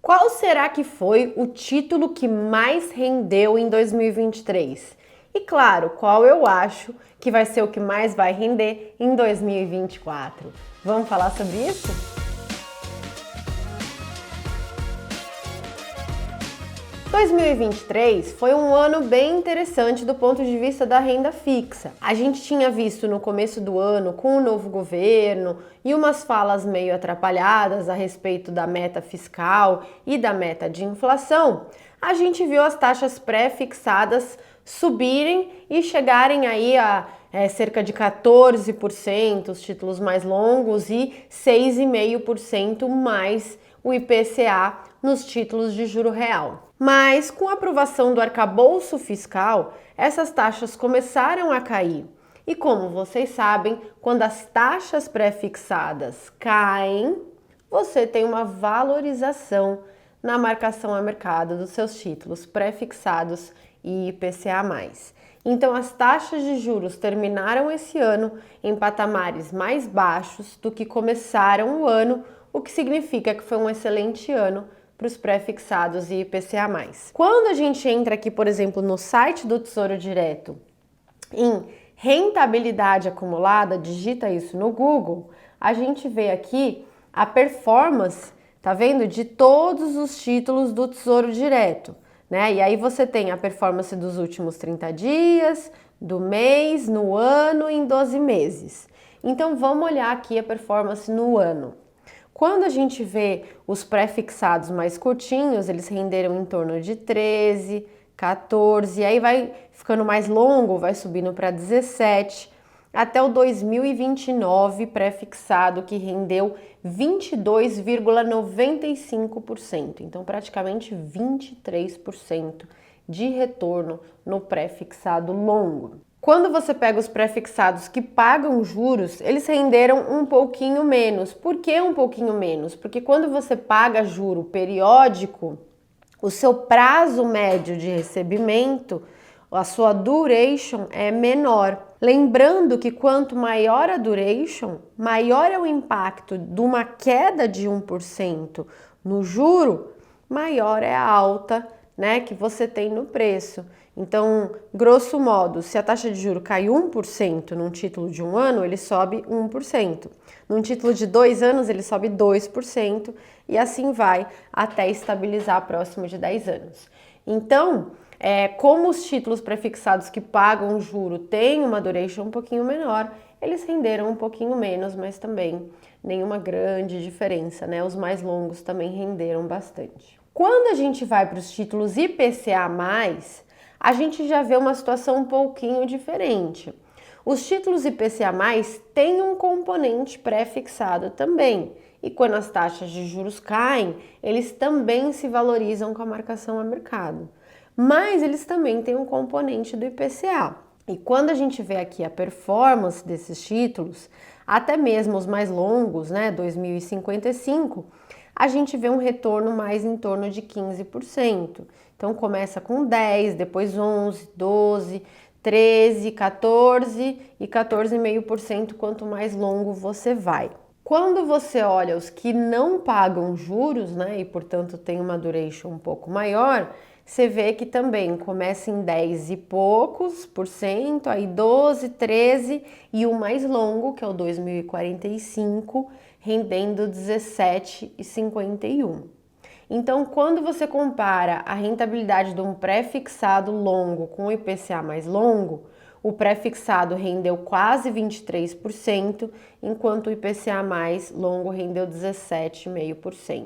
Qual será que foi o título que mais rendeu em 2023? E claro, qual eu acho que vai ser o que mais vai render em 2024? Vamos falar sobre isso? 2023 foi um ano bem interessante do ponto de vista da renda fixa. A gente tinha visto no começo do ano, com o novo governo e umas falas meio atrapalhadas a respeito da meta fiscal e da meta de inflação, a gente viu as taxas pré-fixadas subirem e chegarem aí a cerca de 14%, os títulos mais longos, e 6,5% mais o IPCA nos títulos de juro real. Mas com a aprovação do arcabouço fiscal, essas taxas começaram a cair. E como vocês sabem, quando as taxas pré-fixadas caem, você tem uma valorização na marcação a mercado dos seus títulos pré-fixados e IPCA+. Então as taxas de juros terminaram esse ano em patamares mais baixos do que começaram o ano, o que significa que foi um excelente ano para os pré-fixados e IPCA+. Quando a gente entra aqui, por exemplo, no site do Tesouro Direto, em rentabilidade acumulada, digita isso no Google, a gente vê aqui a performance, tá vendo? De todos os títulos do Tesouro Direto, né? E aí você tem a performance dos últimos 30 dias, do mês, no ano e em 12 meses. Então vamos olhar aqui a performance no ano. Quando a gente vê os pré-fixados mais curtinhos, eles renderam em torno de 13, 14, aí vai ficando mais longo, vai subindo para 17, até o 2029 pré-fixado, que rendeu 22,95%, então praticamente 23% de retorno no pré-fixado longo. Quando você pega os pré-fixados que pagam juros, eles renderam um pouquinho menos. Por que um pouquinho menos? Porque quando você paga juro periódico, o seu prazo médio de recebimento, a sua duration é menor. Lembrando que quanto maior a duration, maior é o impacto de uma queda de 1% no juro, maior é a alta, né, que você tem no preço. Então, grosso modo, se a taxa de juro cai 1% num título de um ano, ele sobe 1%. Num título de 2 anos, ele sobe 2% e assim vai até estabilizar próximo de 10 anos. Então, como os títulos prefixados que pagam juro têm uma duration um pouquinho menor, eles renderam um pouquinho menos, mas também nenhuma grande diferença, né? Os mais longos também renderam bastante. Quando a gente vai para os títulos IPCA+, a gente já vê uma situação um pouquinho diferente. Os títulos IPCA+, têm um componente pré-fixado também, e quando as taxas de juros caem, eles também se valorizam com a marcação a mercado. Mas eles também têm um componente do IPCA. E quando a gente vê aqui a performance desses títulos, até mesmo os mais longos, né, 2055, a gente vê um retorno mais em torno de 15%. Então começa com 10, depois 11, 12, 13, 14 e 14,5% quanto mais longo você vai. Quando você olha os que não pagam juros, né, e portanto tem uma duration um pouco maior, você vê que também começa em 10 e poucos por cento, aí 12, 13 e o mais longo, que é o 2045, rendendo 17,51. Então, quando você compara a rentabilidade de um pré-fixado longo com o IPCA mais longo, o pré-fixado rendeu quase 23%, enquanto o IPCA mais longo rendeu 17,5%.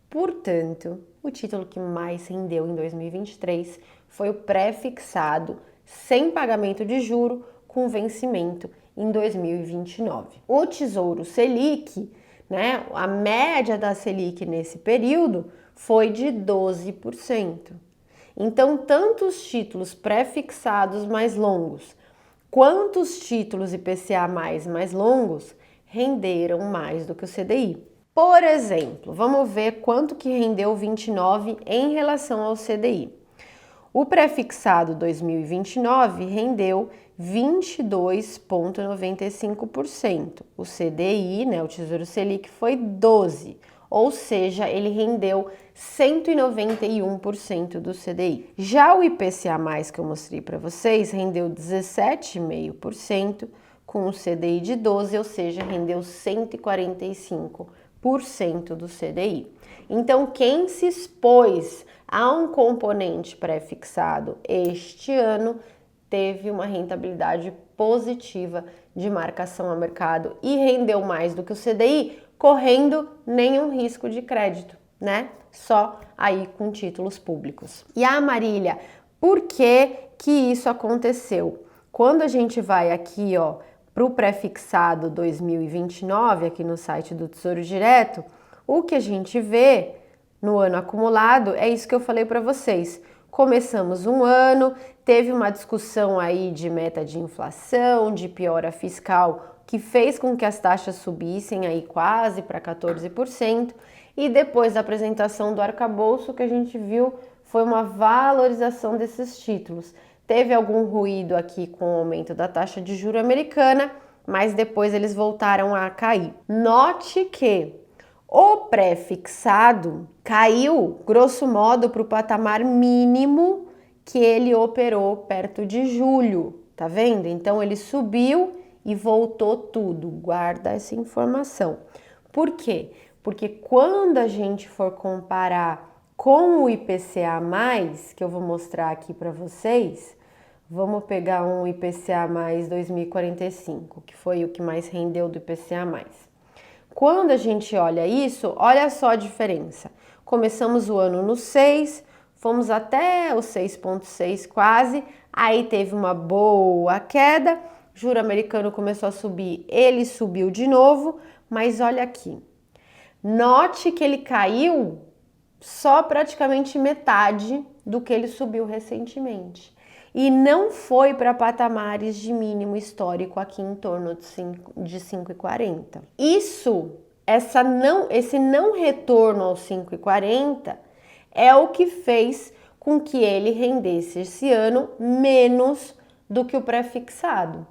Portanto, o título que mais rendeu em 2023 foi o pré-fixado sem pagamento de juro com vencimento em 2029. O Tesouro Selic, né, a média da Selic nesse período foi de 12%. Então, tanto os títulos pré-fixados mais longos quanto os títulos IPCA mais longos renderam mais do que o CDI. Por exemplo, vamos ver quanto que rendeu o 29 em relação ao CDI. O pré-fixado 2029 rendeu 22,95%. O CDI, né, o Tesouro Selic, foi 12%. ou seja, ele rendeu 191% do CDI. Já o IPCA+, que eu mostrei para vocês, rendeu 17,5%, com o CDI de 12, ou seja, rendeu 145% do CDI. Então, quem se expôs a um componente pré-fixado este ano teve uma rentabilidade positiva de marcação a mercado e rendeu mais do que o CDI, correndo nenhum risco de crédito, né? Só aí com títulos públicos. E a Marília, por que que isso aconteceu? Quando a gente vai aqui, ó, para o pré-fixado 2029, aqui no site do Tesouro Direto, o que a gente vê no ano acumulado é isso que eu falei para vocês. Começamos um ano, teve uma discussão aí de meta de inflação, de piora fiscal, que fez com que as taxas subissem aí quase para 14%, e depois da apresentação do arcabouço, o que a gente viu foi uma valorização desses títulos. Teve algum ruído aqui com o aumento da taxa de juros americana, mas depois eles voltaram a cair. Note que o pré-fixado caiu, grosso modo, para o patamar mínimo que ele operou perto de julho, tá vendo? Então ele subiu e voltou tudo. Guarda essa informação. Por quê? Porque quando a gente for comparar com o IPCA+, que eu vou mostrar aqui para vocês, vamos pegar um IPCA+ 2045, que foi o que mais rendeu do IPCA+. Quando a gente olha isso, olha só a diferença. Começamos o ano no 6, fomos até o 6,6 quase, aí teve uma boa queda, juro americano começou a subir, ele subiu de novo, mas olha aqui. Note que ele caiu só praticamente metade do que ele subiu recentemente. E não foi para patamares de mínimo histórico aqui em torno de 5,40. Esse não retorno aos 5,40 é o que fez com que ele rendesse esse ano menos do que o pré-fixado,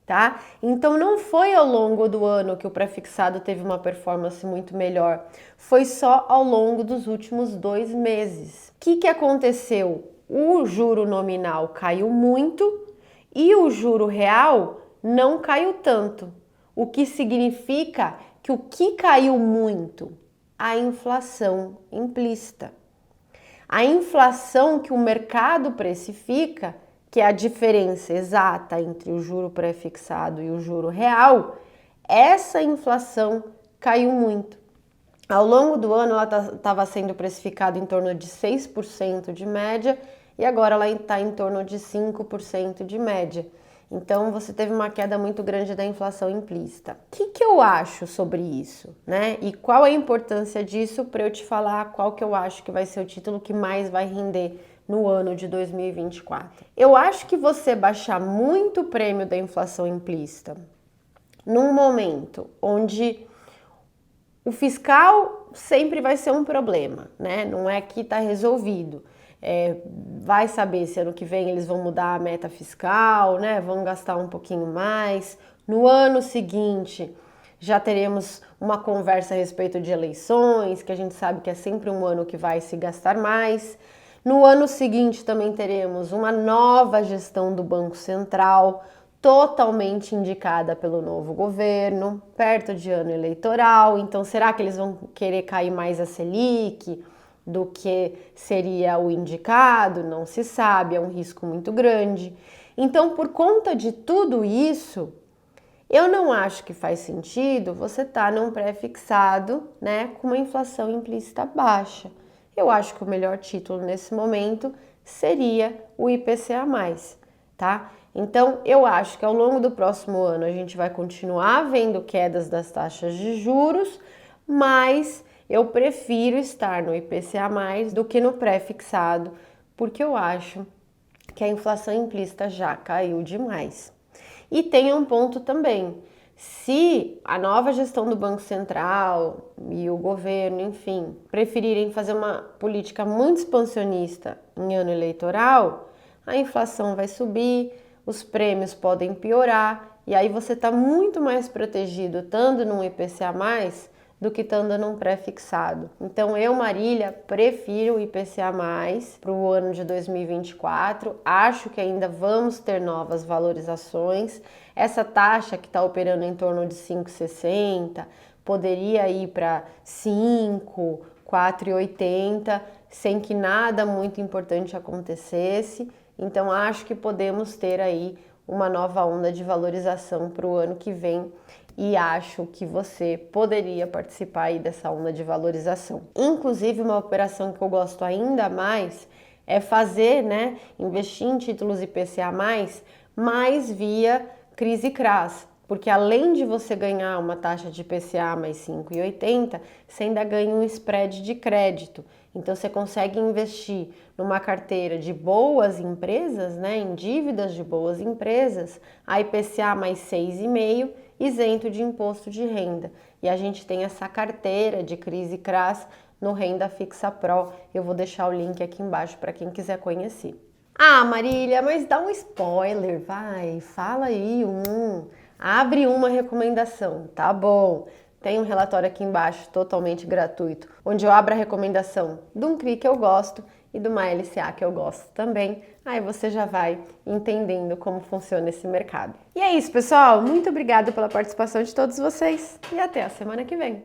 tá? Então não foi ao longo do ano que o pré-fixado teve uma performance muito melhor, foi só ao longo dos últimos 2 meses. O que aconteceu? O juro nominal caiu muito e o juro real não caiu tanto, o que significa que o que caiu muito? A inflação implícita. A inflação que o mercado precifica, que é a diferença exata entre o juro pré-fixado e o juro real, essa inflação caiu muito. Ao longo do ano, ela estava sendo precificada em torno de 6% de média e agora ela está em torno de 5% de média. Então, você teve uma queda muito grande da inflação implícita. O que eu acho sobre isso, né? E qual a importância disso para eu te falar qual que eu acho que vai ser o título que mais vai render no ano de 2024? Eu acho que você baixar muito o prêmio da inflação implícita num momento onde o fiscal sempre vai ser um problema, né? Não é que está resolvido. Vai saber se ano que vem eles vão mudar a meta fiscal, né? Vão gastar um pouquinho mais. No ano seguinte, já teremos uma conversa a respeito de eleições, que a gente sabe que é sempre um ano que vai se gastar mais. No ano seguinte também teremos uma nova gestão do Banco Central, totalmente indicada pelo novo governo, perto de ano eleitoral. Então, será que eles vão querer cair mais a Selic do que seria o indicado? Não se sabe, é um risco muito grande. Então, por conta de tudo isso, eu não acho que faz sentido você estar num pré-fixado, né, com uma inflação implícita baixa. Eu acho que o melhor título nesse momento seria o IPCA+, tá? Então, eu acho que ao longo do próximo ano a gente vai continuar vendo quedas das taxas de juros, mas eu prefiro estar no IPCA+, do que no pré-fixado, porque eu acho que a inflação implícita já caiu demais. E tem um ponto também, se a nova gestão do Banco Central e o governo, enfim, preferirem fazer uma política muito expansionista em ano eleitoral, a inflação vai subir, os prêmios podem piorar, e aí você está muito mais protegido estando num IPCA+, do que estando num pré-fixado. Então eu, Marília, prefiro o IPCA+, para o ano de 2024, acho que ainda vamos ter novas valorizações. Essa taxa que está operando em torno de 5,60 poderia ir para 5, 4,80, sem que nada muito importante acontecesse. Então acho que podemos ter aí uma nova onda de valorização para o ano que vem e acho que você poderia participar aí dessa onda de valorização. Inclusive, uma operação que eu gosto ainda mais é fazer, né, investir em títulos IPCA+, mais via CRIs e CRAs, porque além de você ganhar uma taxa de IPCA mais 5,80, você ainda ganha um spread de crédito. Então você consegue investir numa carteira de boas empresas, né, em dívidas de boas empresas, a IPCA mais 6,5, isento de imposto de renda. E a gente tem essa carteira de CRIs e CRAs no Renda Fixa Pro. Eu vou deixar o link aqui embaixo para quem quiser conhecer. Ah, Marília, mas dá um spoiler, vai, fala aí abre uma recomendação, tá bom? Tem um relatório aqui embaixo, totalmente gratuito, onde eu abro a recomendação de um CRI que eu gosto e de uma LCA que eu gosto também. Aí você já vai entendendo como funciona esse mercado. E é isso, pessoal. Muito obrigada pela participação de todos vocês e até a semana que vem.